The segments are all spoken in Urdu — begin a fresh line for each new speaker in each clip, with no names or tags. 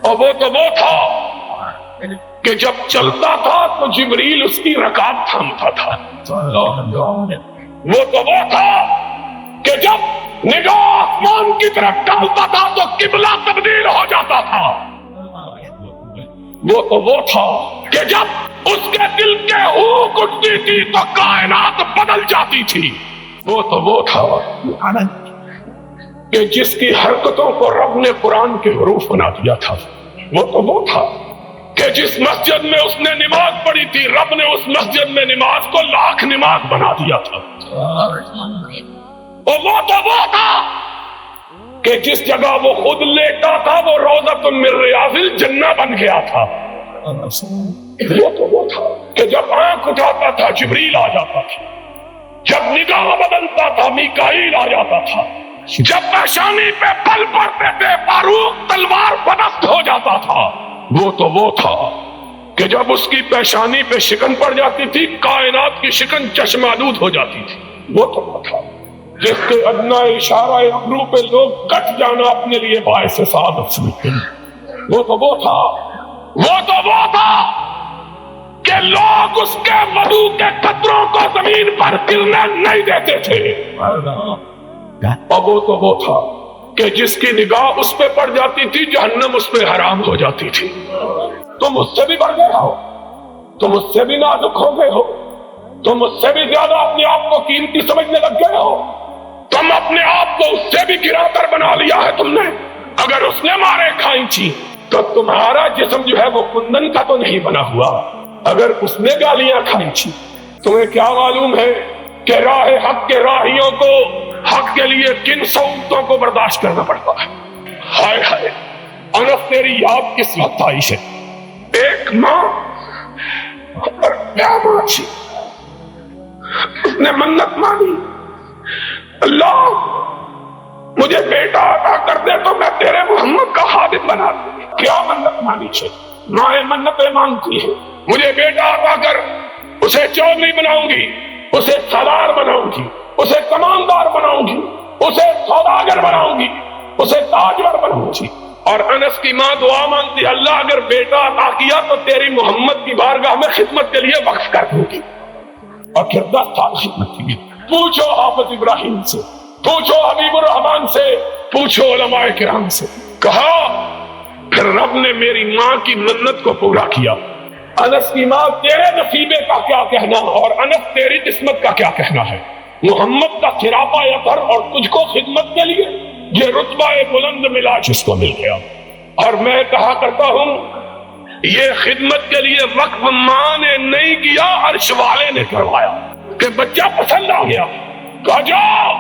اور وہ تو وہ تھا کہ جب چلتا تھا تو جبریل اس کی رکاب تھامتا تھا. وہ تو وہ تھا کہ جب نگاہ آسمان کی طرف ڈالتا تھا تو قبلہ تبدیل ہو جاتا تھا. وہ تو وہ تھا کہ جب اس کے دل کے ہوک اٹھتی تھی تو کائنات بدل جاتی تھی. وہ تو وہ تھا کہ جس کی حرکتوں کو رب نے قرآن کے حروف بنا دیا تھا. وہ تو وہ تھا کہ جس مسجد میں اس نے نماز پڑھی تھی رب نے اس مسجد میں نماز کو لاکھ نماز بنا دیا تھا. اور وہ تو وہ تھا کہ جس جگہ وہ خود لیٹا تھا وہ روضۃ من ریاض الجنہ بن گیا تھا. وہ تو وہ تھا کہ جب آنکھ اٹھاتا تھا جبریل آ جاتا تھا, جب نگاہ بدلتا تھا میکائیل آ جاتا تھا, جب پیشانی پہ پل پڑتے تھے فاروق تلوار پدست ہو جاتا تھا. وہ تو وہ تھا کہ جب اس کی پیشانی پہ شکن پڑ جاتی تھی کائنات کی شکن چشم آلود ہو جاتی تھی. وہ تو وہ تھا جس کے ادنا اشارہ ابرو پہ لوگ کٹ جانا اپنے لیے باعث سعادت سمجھتے ہیں. وہ تو وہ تھا, وہ تو وہ تھا کہ لوگ اس کے وضو کے قطروں کو زمین پر گرنے نہیں دیتے تھے. اور وہ تو وہ تھا کہ جس کی نگاہ اس پہ پڑ جاتی تھی جہنم اس پہ حرام ہو جاتی تھی. تم اس سے بھی بڑھ گئے ہو, تم اس سے بھی نازک ہو گئے ہو, تم اس سے بھی زیادہ اپنے آپ کو قیمتی سمجھنے لگ گئے ہو, تم اپنے آپ کو اس سے بھی گرا کر بنا لیا ہے تم نے. اگر اس نے مارے کھائیں چھی تو تمہارا جسم جو ہے وہ کندن کا تو نہیں بنا ہوا. اگر اس نے گالیاں کھائیں چھی تمہیں کیا معلوم ہے کہ راہ حق کے راہیوں کو حق کے لیے کن صعوبتوں کو برداشت کرنا پڑتا ہے. ہائے ہائے انس تیری یاد کس وقت آئی ہے. ایک ماں اور کیا ماں تھی, اس نے منت مانی اللہ مجھے بیٹا عطا کر دے تو میں تیرے محمد کا خادم بنا دوں. کیا منت مانی ہے, ماں منتیں مانگتی ہے مجھے بیٹا عطا کر, اسے چودھری بناؤں گی, اسے سالار بناؤں گی, اسے کماندار بناؤں گی, اسے سوداگر بناؤں گی, اسے تاجور بناؤں گی. اور انس کی ماں دعا مانگتی اللہ اگر بیٹا عطا کیا تو تیری محمد کی بارگاہ میں خدمت کے لیے وقف کر دوں گی. اور پھر 10 سال خدمت کی. پوچھو حافظ ابراہیم سے, پوچھو حبیب الرحمان سے, پوچھو علماء کرام سے. کہا پھر رب نے میری ماں کی منت کو پورا کیا. انس کی ماں تیرے نصیبے کا کیا کہنا اور انس تیری قسمت کا کیا کہنا ہے. محمد کا خرابہ اثر اور تجھ کو خدمت کے لیے یہ رتبہ بلند ملا جس کو مل گیا. اور میں کہا کرتا ہوں یہ خدمت کے لیے وقف ماں نے نہیں کیا, عرش والے نے کروایا کہ بچہ پسند آ گیا. کہا جاؤ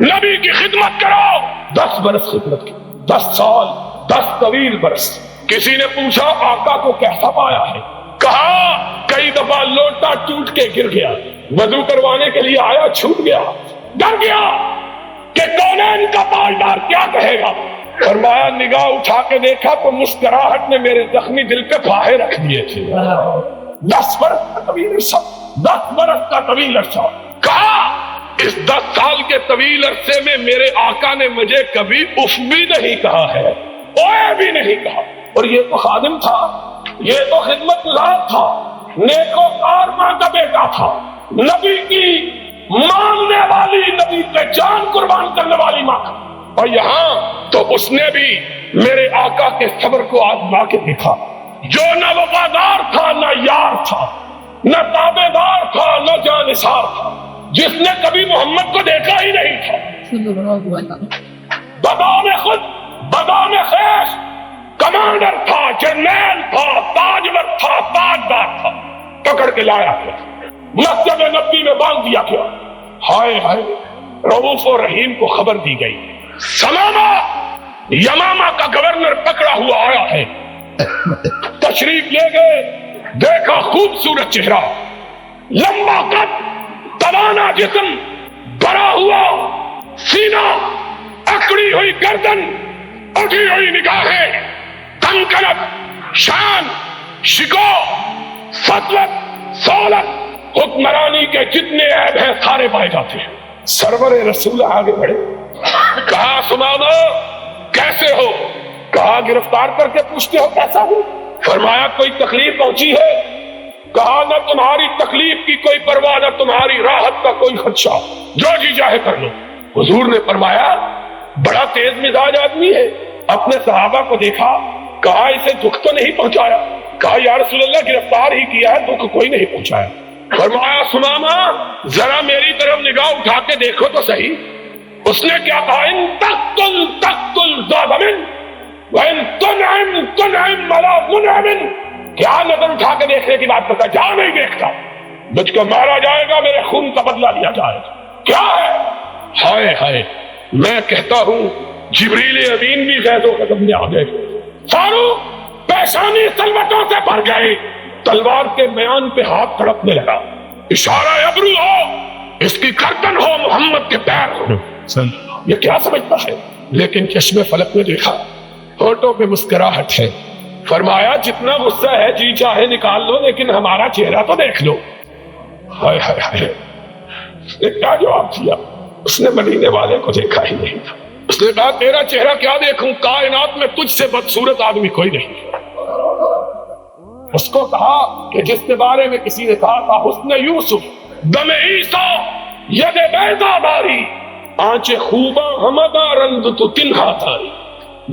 نبی کی خدمت کرو. 10 برس خدمت کی, 10 سال, 10 طویل برس. کسی نے پوچھا آقا کو کیسا پایا ہے. کہا کئی دفعہ لوٹا ٹوٹ کے گر گیا, وضو کروانے کے لیے آیا چھوٹ گیا, ڈر گیا کہ کونین کا پالدار کیا کہے گا. فرمایا نگاہ اٹھا کے دیکھا تو مسکراہٹ نے میرے زخمی دل پہ پھاہے رکھ دیے تھے. 10 برس کا طویل عرصہ, 10 برس کا طویل عرصہ. کہا اس 10 سال کے طویل عرصے میں میرے آقا نے مجھے کبھی اف بھی نہیں کہا ہے, اوے بھی نہیں کہا. اور یہ تو خادم تھا, یہ تو خدمت گزار تھا, نیکوکار ماں کا بیٹا تھا, نبی کی ماننے والی, نبی پہ جان قربان کرنے والی ماں تھا. اور یہاں تو اس نے بھی میرے آقا کے صبر کو آزما کے دیکھا. جو نہ وفادار تھا, نہ یار تھا, نہ تابع دار تھا, نہ جانثار تھا, جس نے کبھی محمد کو دیکھا ہی نہیں تھا. بدان خود, بدان خیش, کمانڈر تھا, جرنیل تھا, تاجور تھا, تاجدار تھا. پکڑ کے لایا گیا, مسجد نبی میں باندھ دیا گیا. ہائے ہائے رؤوف و رحیم کو خبر دی گئی. سمامہ یمامہ کا گورنر پکڑا ہوا آیا ہے. تشریف لے گئے, دیکھا خوبصورت چہرہ, لمبا قد, توانا جسم, بڑا ہوا سینہ, اکڑی ہوئی گردن, اٹھی ہوئی نگاہیں, کنکلت, شان, شکو, سطوت, سولت, حکمرانی کے جتنے عیب ہیں سارے پائے جاتے ہیں. سرور رسول آگے بڑھے, کہا سمامہ کیسے ہو. کہا گرفتار کر کے پوچھتے ہو کیسا ہوں؟ فرمایا کوئی تکلیف پہنچی ہے؟ کہا نہ تمہاری تکلیف کی کوئی پرواہ نہ تمہاری راحت کا کوئی خدشہ، جو جی چاہے کر لو۔ حضور نے فرمایا بڑا تیز مزاج آدمی ہے، اپنے صحابہ کو دیکھا، کہا اسے دکھ تو نہیں پہنچایا؟ کہا یا رسول اللہ گرفتار ہی کیا ہے، دکھ کوئی نہیں پہنچایا۔ فرمایا سمامہ ذرا میری طرف نگاہ اٹھا کے دیکھو تو صحیح۔ اس نے کیا کہا؟ ان تقتل تقتل ذا دم وان تنعم تنعم علی منعم۔ کیا نظر اٹھا کے دیکھنے کی بات کرتا؟ جا نہیں دیکھتا، مجھ کو مارا جائے گا، میرے خون کا بدلہ لیا جائے گا۔ کیا ہے؟ ہائے ہائے، میں کہتا ہوں جبریل امین بھی فیض و قدم میں آ گئے، فاروق پیشانی تلوٹوں سے بھر گئی، تلوار کے میان پہ ہاتھ تڑپنے لگا، اشارہ ابرو ہو، اس کی گردن ہو، محمد کے پیر ہو۔ یہ کیا سمجھتا ہے؟ لیکن چشم فلک نے دیکھا، ہونٹوں پہ مسکراہٹ ہے۔ فرمایا جتنا غصہ ہے جی چاہے نکال لو، لیکن ہمارا چہرہ تو دیکھ لو۔ ہائے ہائے ہائے، اس نے کیا جواب دیا؟ اس نے مدینے والے کو دیکھا ہی نہیں تھا۔ اس نے کہا تیرا چہرہ کیا دیکھوں، کائنات میں تجھ سے بدصورت آدمی کوئی نہیں۔ اس کو کہا کہ جس کے بارے میں کسی نے کہا تھا حسن یوسف دم عیسیٰ ید بیضا باری، آنچ خوباں ہمدا رند تو تنہا تاری۔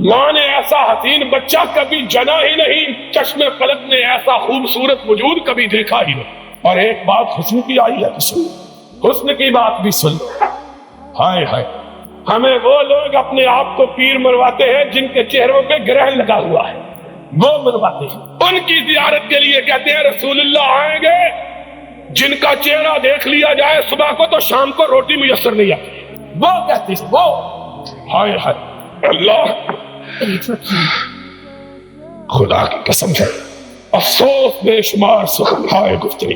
ماں نے ایسا حسین بچہ کبھی جنا ہی نہیں، چشم فلک نے ایسا خوبصورت وجود کبھی دیکھا ہی نہیں۔ اور ایک بات حسن کی آئی ہے، حسن کی بات بھی سن۔ ہائے ہائے، ہمیں وہ لوگ اپنے آپ کو پیر مرواتے ہیں جن کے چہروں پہ گرہن لگا ہوا ہے، وہ مرواتے ہیں، ان کی زیارت کے لیے کہتے ہیں رسول اللہ آئیں گے، جن کا چہرہ دیکھ لیا جائے صبح کو تو شام کو روٹی میسر نہیں آتی، وہ کہتے ہیں وہ۔ ہائے ہائے، اللہ خدا کی قسم ہے، افسوس بے شمار سخنہائے گفتگی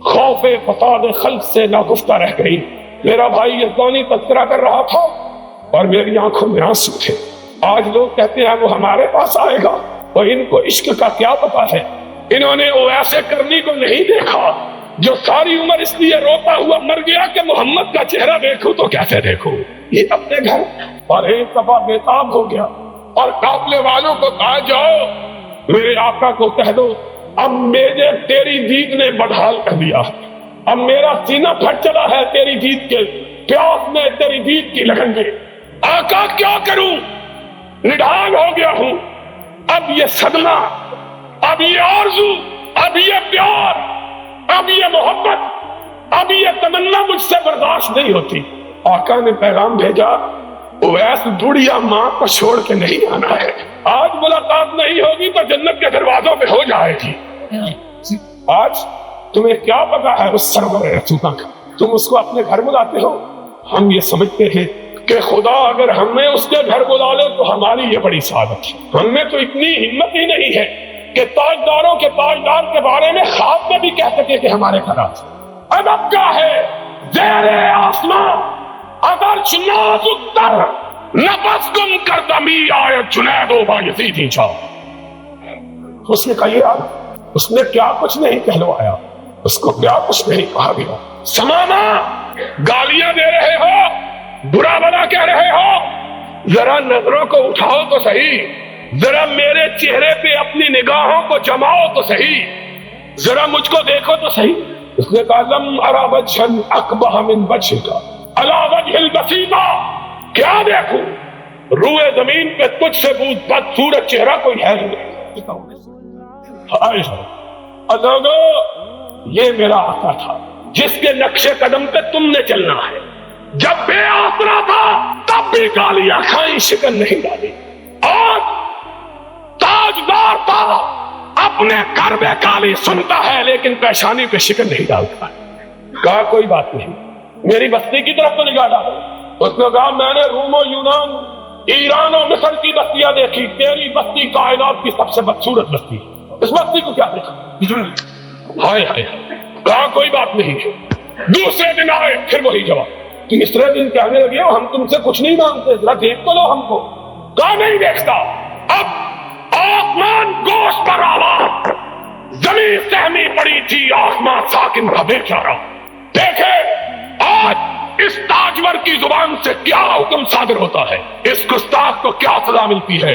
خوف فساد خلق سے ناگفتہ رہ گئی۔ میرا بھائی یزدانی تذکرہ کر رہا تھا اور میری آنکھوں میں آنسو تھے۔ آج لوگ کہتے ہیں وہ ہمارے پاس آئے گا، اور ان کو عشق کا کیا پتا ہے؟ انہوں نے وہ ایسے کرنی کو نہیں دیکھا جو ساری عمر اس لیے روتا ہوا مر گیا کہ محمد کا چہرہ دیکھوں تو کیسے دیکھوں۔ یہ اپنے گھر اور ایک دفعہ بےتاب ہو گیا اور قافلے والوں کو کہا جاؤ میرے آقا کو کہہ دو اب مجھے تیری دید نے بدحال کر دیا، اب میرا سینہ پھٹ چلا ہے تیری دید کے پیاس میں، تیری دید کی لگن میں۔ آقا کیا کروں، نڈھال ہو گیا ہوں، اب یہ صدمہ، اب یہ آرزو، اب یہ پیار، اب یہ محبت، اب یہ تمنا مجھ سے برداشت نہیں ہوتی۔ آقا نے پیغام بھیجا اویس بڑھیا ماں کو چھوڑ کے نہیں آنا ہے، آج ملاقات نہیں ہوگی تو جنت کے دروازوں پہ ہو جائے گی۔ آج تمہیں کیا پتا ہے اس سرور رسولہ کا، تم اس کو اپنے گھر بلاتے ہو۔ ہم یہ سمجھتے ہیں کہ خدا اگر ہمیں اس کے گھر بلا لے تو ہماری یہ بڑی سعادت ہے۔ ہم میں تو اتنی ہمت ہی نہیں ہے کہ تاجداروں کے تاجدار کے بارے میں خواب میں بھی کہہ سکے کہ ہمارے گھر آ جائے۔ ادب کیا ہے زیر آسمان اگر نازک تر نفس گم کر دمی آئے جنید و بایزید ہی جاؤ۔ اس نے کہا یار اس نے کیا کچھ نہیں کہلوایا، اس کو کیا کچھ نہیں کہا گیا۔ سماما گالیاں دے رہے ہو، برا بلا کہہ رہے ہو، ذرا نظروں کو اٹھاؤ تو صحیح، ذرا میرے چہرے پہ اپنی نگاہوں کو جماؤ تو صحیح، ذرا مجھ کو دیکھو تو صحیح۔ اس نے کہا لم ارا وجہن اقبح من وجہک علی وجہ البسیطہ، کیا دیکھوں روئے زمین پہ تجھ سے بدصورت چہرہ کوئی ہے نہیں۔ اللہ یہ میرا آقا تھا جس کے نقش قدم پہ تم نے چلنا ہے، جب بے آسرا تھا تب بھی گالیاں کھائیں شکن نہیں ڈالی، آج تاجدار تھا اپنے گھر میں گالی سنتا ہے لیکن پیشانی پہ شکن نہیں ڈالتا۔ کہا کوئی بات نہیں، میری بستی کی طرف تو نگاہ ڈالو۔ اس نے کہا میں نے روم و یونان، ایران و مصر کی بستیاں دیکھی، تیری بستی کائنات کی سب سے بدصورت بستی، اس بستی کو کیا دیکھا؟ ہائے ہائے، کہا کوئی بات نہیں۔ دوسرے دن آئے پھر وہی جواب، تیسرے دن کہنے لگے ہم تم سے کچھ نہیں مانگتے، ذرا دیکھ تو لو ہم کو۔ کہا نہیں دیکھتا۔ اب آسمان گوشت پر آواز، زمین سہمی پڑی تھی، آسمان ساکن کا بیچارہ۔ دیکھے آج اس تاجور کی زبان سے کیا حکم صادر ہوتا ہے، اس گستاخ کو کیا سزا ملتی ہے۔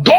2